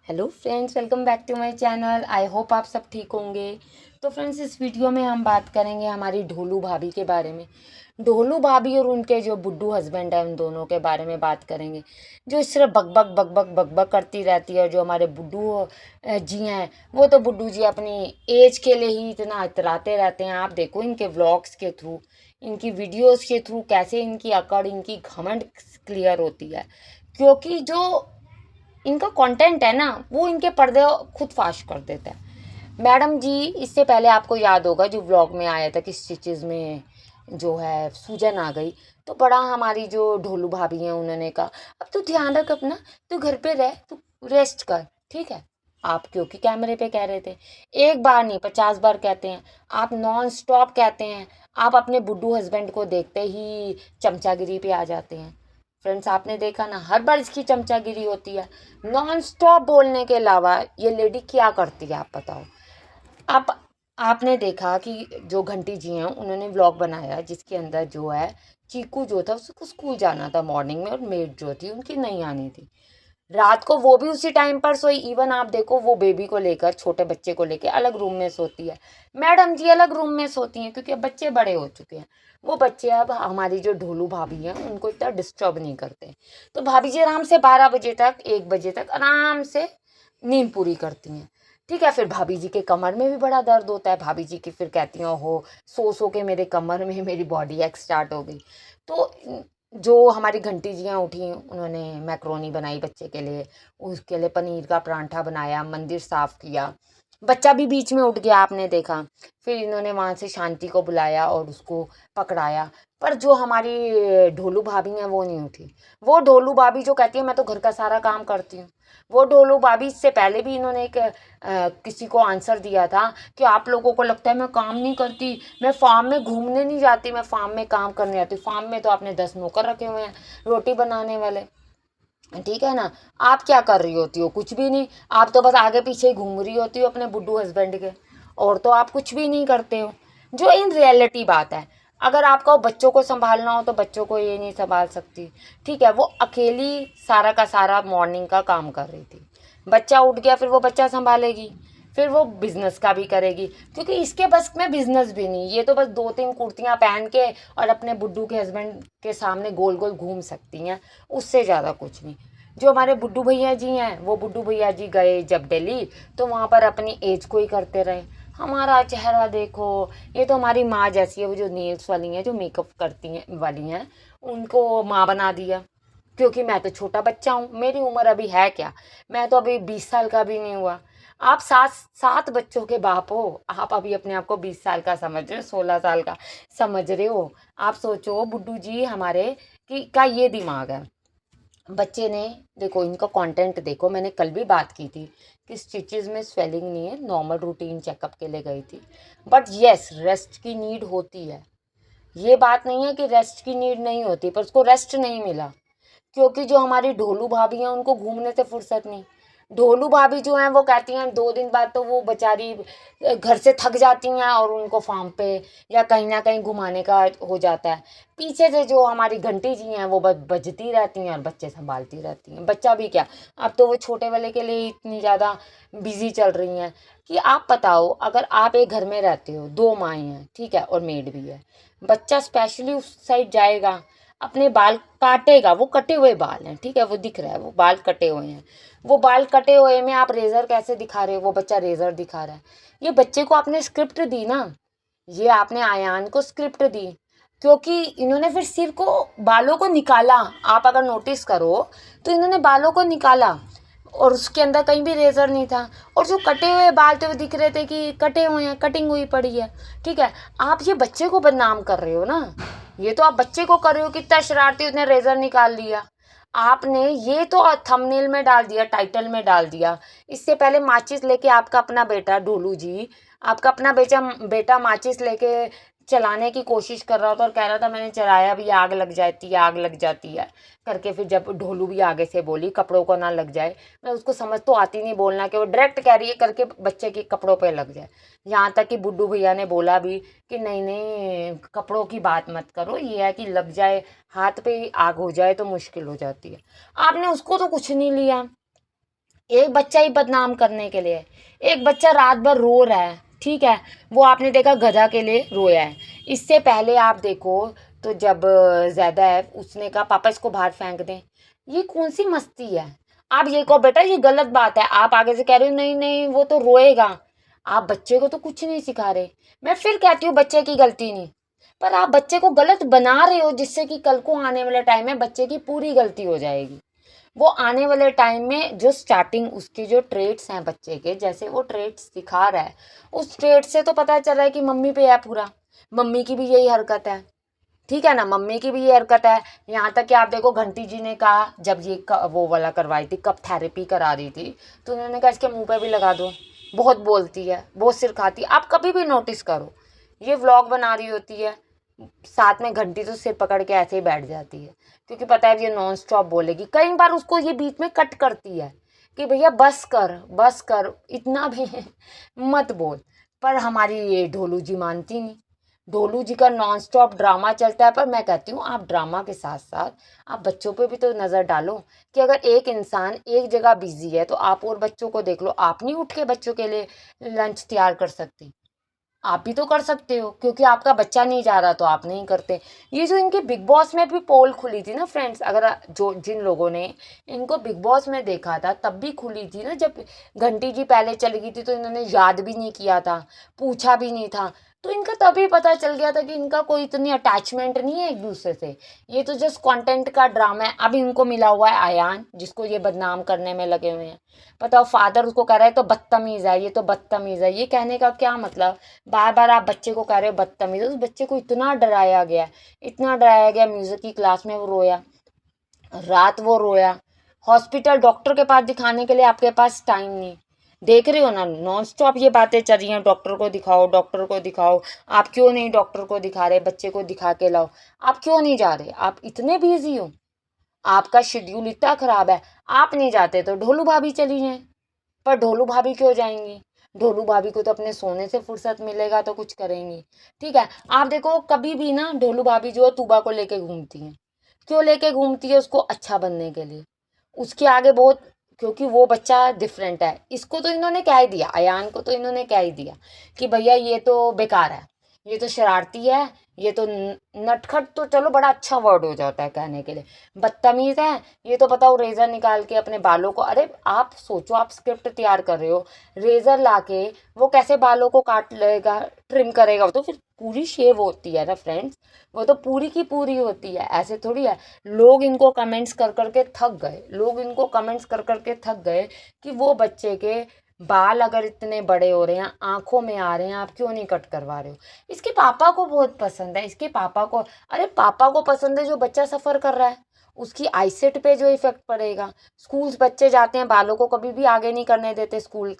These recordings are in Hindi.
Hello friends, welcome back to my channel. I hope आप सब ठीक होंगे। तो फ्रेंड्स, इस वीडियो में हम बात करेंगे हमारी ढोलू भाभी के बारे में। ढोलू भाभी और उनके जो बुड्ढू हस्बैंड है, उन दोनों के बारे में बात करेंगे। जो सिर्फ बकबक बकबक बकबक करती रहती है। और जो हमारे बुड्ढू जी हैं, वो तो बुड्ढू जी अपनी एज के लिए ही इतना इतराते रहते हैं। आप देखो इनके व्लॉग्स के थ्रू, इनकी वीडियोस के थ्रू कैसे इनकी अकड़, इनकी घमंड क्लियर होती है। क्योंकि जो इनका कंटेंट है ना, वो इनके पर्दे खुद फाश कर देता है। मैडम जी, इससे पहले आपको याद होगा जो व्लॉग में आया था कि स्टिचेस में जो है सूजन आ गई, तो बड़ा हमारी जो ढोलू भाभी हैं उन्होंने कहा, अब तू ध्यान रख अपना, तू घर पे रह, तू रेस्ट कर, ठीक है। आप क्योंकि कैमरे पे कह रहे थे, एक बार नहीं 50 बार कहते हैं, आप नॉन स्टॉप कहते हैं। आप अपने बुड्ढू हस्बैंड को देखते ही चमचागिरी पे आ जाते हैं। फ्रेंड्स, आपने देखा ना, हर बार इसकी चमचागिरी होती है। नॉन स्टॉप बोलने के अलावा ये लेडी क्या करती है, आप बताओ। आप आपने देखा कि जो घंटी जी हैं, उन्होंने व्लॉग बनाया जिसके अंदर जो है चीकू जो था उसको स्कूल जाना था मॉर्निंग में, और मेड जो थी उनकी नहीं आनी थी। रात को वो भी उसी टाइम पर सोई। इवन आप देखो, वो बेबी को लेकर, छोटे बच्चे को लेकर अलग रूम में सोती है। मैडम जी अलग रूम में सोती हैं क्योंकि अब बच्चे बड़े हो चुके हैं। वो बच्चे अब हमारी जो ढोलू भाभी हैं उनको इतना डिस्टर्ब नहीं करते। तो भाभी जी आराम से 12 बजे तक, 1 बजे तक आराम से नींद पूरी करती हैं। ठीक है। फिर भाभी जी के कमर में भी बड़ा दर्द होता है। भाभी जी की फिर कहती हैं, हो सो सो के मेरे कमर में मेरी बॉडी एक स्टार्ट हो गई। तो जो हमारी घंटी जियाँ उठी, उन्होंने मैक्रोनी बनाई बच्चे के लिए, उसके लिए पनीर का परांठा बनाया, मंदिर साफ किया। बच्चा भी बीच में उठ गया, आपने देखा। फिर इन्होंने वहाँ से शांति को बुलाया और उसको पकड़ाया। पर जो हमारी ढोलू भाभी हैं वो नहीं उठी। वो ढोलू भाभी जो कहती है मैं तो घर का सारा काम करती हूँ। वो ढोलू भाभी, इससे पहले भी इन्होंने एक किसी को आंसर दिया था कि आप लोगों को लगता है मैं काम नहीं करती, मैं फार्म में घूमने नहीं जाती, मैं फार्म में काम करने आती हूँ। फार्म में तो आपने 10 नौकर रखे हुए हैं रोटी बनाने वाले, ठीक है ना। आप क्या कर रही होती हो? कुछ भी नहीं। आप तो बस आगे पीछे ही घूम रही होती हो अपने बुड्ढू हस्बैंड के, और तो आप कुछ भी नहीं करते हो। जो इन रियलिटी बात है। अगर आपको बच्चों को संभालना हो तो बच्चों को ये नहीं संभाल सकती, ठीक है। वो अकेली सारा का सारा मॉर्निंग का काम कर रही थी। बच्चा उठ गया, फिर वो बच्चा संभालेगी, फिर वो बिजनेस का भी करेगी, क्योंकि इसके बस में बिजनेस भी नहीं। ये तो बस 2-3 कुर्तियाँ पहन के और अपने बुड्ढू के हस्बैंड के सामने गोल गोल घूम सकती हैं, उससे ज़्यादा कुछ नहीं। जो हमारे बुड्ढू भैया जी हैं, वो बुड्ढू भैया जी गए जब दिल्ली, तो वहाँ पर अपनी एज को ही करते रहे। हमारा चेहरा देखो, ये तो हमारी माँ जैसी है। वो जो नेल्स वाली हैं, जो मेकअप करती हैं वाली हैं, उनको माँ बना दिया। क्योंकि मैं तो छोटा बच्चा हूँ, मेरी उम्र अभी है क्या, मैं तो अभी 20 साल का भी नहीं हुआ। आप सात सात बच्चों के बाप हो, आप अभी अपने आप को 20 साल का समझ रहे हो, 16 साल का समझ रहे हो। आप सोचो बुड्ढू जी हमारे की का ये दिमाग है। बच्चे ने, देखो इनका कंटेंट देखो, मैंने कल भी बात की थी कि स्टिचेस में स्वेलिंग नहीं है, नॉर्मल रूटीन चेकअप के लिए गई थी। बट येस, रेस्ट की नीड होती है। ये बात नहीं है कि रेस्ट की नीड नहीं होती, पर उसको रेस्ट नहीं मिला। क्योंकि जो हमारी ढोलू भाभी हैं उनको घूमने से फुर्सत नहीं। ढोलू भाभी जो हैं वो कहती हैं 2 दिन बाद तो वो बेचारी घर से थक जाती हैं और उनको फार्म पे या कहीं ना कहीं घुमाने का हो जाता है। पीछे से जो हमारी घंटी जी हैं वो बस बजती रहती हैं और बच्चे संभालती रहती हैं। बच्चा भी क्या, अब तो वो छोटे वाले के लिए इतनी ज़्यादा बिजी चल रही हैं कि आप बताओ, अगर आप एक घर में रहते हो, 2 माएँ हैं, ठीक है, और मेड भी है, बच्चा स्पेशली उस साइड जाएगा, अपने बाल काटेगा। वो कटे हुए बाल हैं, ठीक है, वो दिख रहा है, वो बाल कटे हुए हैं। वो बाल कटे हुए में आप रेजर कैसे दिखा रहे हो? वो बच्चा रेजर दिखा रहा है। ये बच्चे को आपने स्क्रिप्ट दी ना, ये आपने आयान को स्क्रिप्ट दी। क्योंकि इन्होंने फिर सिर को, बालों को निकाला। आप अगर नोटिस करो तो इन्होंने बालों को निकाला और उसके अंदर कहीं भी रेजर नहीं था। और जो कटे हुए बाल थे वो दिख रहे थे कि कटे हुए हैं, कटिंग हुई पड़ी है, ठीक है। आप ये बच्चे को बदनाम कर रहे हो ना, ये तो आप बच्चे को कर रहे हो। कितना शरारती, उसने रेजर निकाल लिया। आपने ये तो थंबनेल में डाल दिया, टाइटल में डाल दिया। इससे पहले माचिस लेके आपका अपना बेटा ढोलू जी, आपका अपना बेटा बेटा माचिस लेके चलाने की कोशिश कर रहा था और कह रहा था मैंने चलाया भी, आग लग जाती है, आग लग जाती है करके। फिर जब ढोलू भी आगे से बोली कपड़ों को ना लग जाए, मैं उसको समझ तो आती नहीं बोलना कि वो डायरेक्ट कह रही है करके बच्चे के कपड़ों पे लग जाए। यहाँ तक कि बुड्ढू भैया ने बोला भी कि नहीं नहीं, कपड़ों की बात मत करो, ये है कि लग जाए, हाथ पे आग हो जाए तो मुश्किल हो जाती है। आपने उसको तो कुछ नहीं लिया। एक बच्चा ही बदनाम करने के लिए। एक बच्चा रात भर रो रहा है, ठीक है, वो आपने देखा गधा के लिए रोया है। इससे पहले आप देखो तो जब ज़्यादा है उसने कहा पापा इसको बाहर फेंक दें। ये कौन सी मस्ती है? आप ये कहो बेटा ये गलत बात है, आप आगे से कह रहे हो नहीं नहीं वो तो रोएगा। आप बच्चे को तो कुछ नहीं सिखा रहे। मैं फिर कहती हूँ बच्चे की गलती नहीं, पर आप बच्चे को गलत बना रहे हो, जिससे कि कल को आने वाले टाइम में बच्चे की पूरी गलती हो जाएगी। वो आने वाले टाइम में जो स्टार्टिंग उसके जो ट्रेड्स हैं बच्चे के, जैसे वो ट्रेड्स सिखा रहा है, उस ट्रेड से तो पता चल रहा है कि मम्मी पे है पूरा। मम्मी की भी यही हरकत है, ठीक है ना, मम्मी की भी ये हरकत है। यहाँ तक कि आप देखो घंटी जी ने कहा जब ये वो वाला करवाई थी, कप थेरेपी करा रही थी, तो उन्होंने कहा इसके मुंह पे भी लगा दो, बहुत बोलती है, बहुत सिर खाती है। आप कभी भी नोटिस करो, ये व्लॉग बना रही होती है, साथ में घंटी तो सिर पकड़ के ऐसे ही बैठ जाती है, क्योंकि पता है ये नॉन स्टॉप बोलेगी। कई बार उसको ये बीच में कट करती है कि भैया बस कर इतना भी मत बोल। पर हमारी ये ढोलू जी मानती नहीं। ढोलू जी का नॉन स्टॉप ड्रामा चलता है। पर मैं कहती हूँ आप ड्रामा के साथ साथ आप बच्चों पे भी तो नज़र डालो कि अगर एक इंसान एक जगह बिजी है तो आप और बच्चों को देख लो। आप नहीं उठ के बच्चों के लिए लंच तैयार कर सकती? आप भी तो कर सकते हो, क्योंकि आपका बच्चा नहीं जा रहा तो आप नहीं करते। ये जो इनके बिग बॉस में भी पोल खुली थी ना फ्रेंड्स, अगर जो जिन लोगों ने इनको बिग बॉस में देखा था तब भी खुली थी ना, जब घंटी जी पहले चली गई थी तो इन्होंने याद भी नहीं किया था, पूछा भी नहीं था, तो इनका तभी पता चल गया था कि इनका कोई इतनी अटैचमेंट नहीं है एक दूसरे से। ये तो जस्ट कंटेंट का ड्रामा है। अब इनको मिला हुआ है आयान, जिसको ये बदनाम करने में लगे हुए हैं। बताओ, फादर उसको कह रहा है तो बदतमीज है, ये तो बदतमीज है। ये कहने का क्या मतलब? बार बार आप बच्चे को कह रहे हो बदतमीज। उस बच्चे को इतना डराया गया, इतना डराया गया, म्यूजिक की क्लास में वो रोया, रात वो रोया, हॉस्पिटल डॉक्टर के पास दिखाने के लिए आपके पास टाइम नहीं। देख रहे हो ना, नॉन स्टॉप ये बातें चल रही हैं, डॉक्टर को दिखाओ, डॉक्टर को दिखाओ। आप क्यों नहीं डॉक्टर को दिखा रहे? बच्चे को दिखा के लाओ। आप क्यों नहीं जा रहे? आप इतने बिजी हो, आपका शेड्यूल इतना खराब है, आप नहीं जाते तो ढोलू भाभी चली जाए। पर ढोलू भाभी क्यों जाएंगी? ढोलू भाभी को तो अपने सोने से फुर्सत मिलेगा तो कुछ करेंगी, ठीक है। आप देखो कभी भी ना ढोलू भाभी जो है तूबा को लेके घूमती हैं। क्यों लेके घूमती है? उसको अच्छा बनने के लिए। उसके आगे बहुत, क्योंकि वो बच्चा डिफरेंट है। इसको तो इन्होंने कह ही दिया, अयान को तो इन्होंने कह ही दिया कि भैया ये तो बेकार है, ये तो शरारती है, ये तो नटखट तो चलो बड़ा अच्छा वर्ड हो जाता है कहने के लिए, बदतमीज है, ये तो बताओ रेजर निकाल के अपने बालों को। अरे आप सोचो, आप स्क्रिप्ट तैयार कर रहे हो, रेजर लाके वो कैसे बालों को काट लेगा, ट्रिम करेगा? वो तो फिर पूरी शेव होती है ना फ्रेंड्स, वो तो पूरी की पूरी होती है, ऐसे थोड़ी है। लोग इनको कमेंट्स कर करके थक गए, लोग इनको कमेंट्स कर करके थक गए कि वो बच्चे के बाल अगर इतने बड़े हो रहे हैं, आंखों में आ रहे हैं, आप क्यों नहीं कट करवा रहे हो? इसके पापा को बहुत पसंद है, इसके पापा को। अरे पापा को पसंद है, जो बच्चा सफ़र कर रहा है उसकी आईसेट पे जो इफेक्ट पड़ेगा। स्कूल्स बच्चे जाते हैं, बालों को कभी भी आगे नहीं करने देते। स्कूल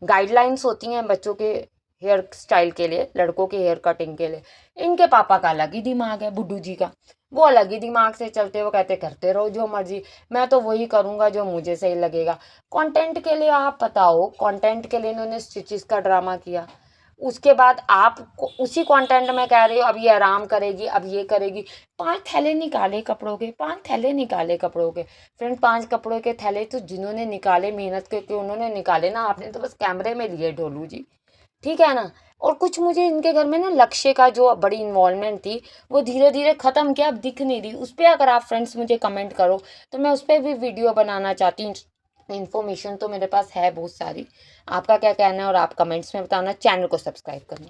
गाइडलाइंस होती हैं बच्चों के हेयर स्टाइल के लिए, लड़कों के हेयर कटिंग के लिए। इनके पापा का अलग ही दिमाग है, बुड्ढू जी का, वो अलग ही दिमाग से चलते। वो कहते करते रहो जो मर्जी, मैं तो वही करूँगा जो मुझे सही लगेगा। कंटेंट के लिए, आप बताओ, कंटेंट के लिए इन्होंने स्टिचेस का ड्रामा किया। उसके बाद आप उसी कंटेंट में कह रहे हो अब ये आराम करेगी, अब ये करेगी। 5 थैले निकाले कपड़ों के, 5 थैले निकाले कपड़ों के। फ्रेंड 5 कपड़ों के थैले तो जिन्होंने निकाले, मेहनत करके उन्होंने निकाले ना, आपने तो बस कैमरे में लिए ढोलू जी, ठीक है ना। और कुछ मुझे इनके घर में ना लक्ष्य का जो बड़ी इन्वॉल्वमेंट थी वो धीरे धीरे ख़त्म, क्या अब दिख नहीं रही। उस पर अगर आप फ्रेंड्स मुझे कमेंट करो तो मैं उस पर भी वीडियो बनाना चाहती हूँ। इन्फॉर्मेशन तो मेरे पास है बहुत सारी। आपका क्या कहना है और आप कमेंट्स में बताना, चैनल को सब्सक्राइब करना।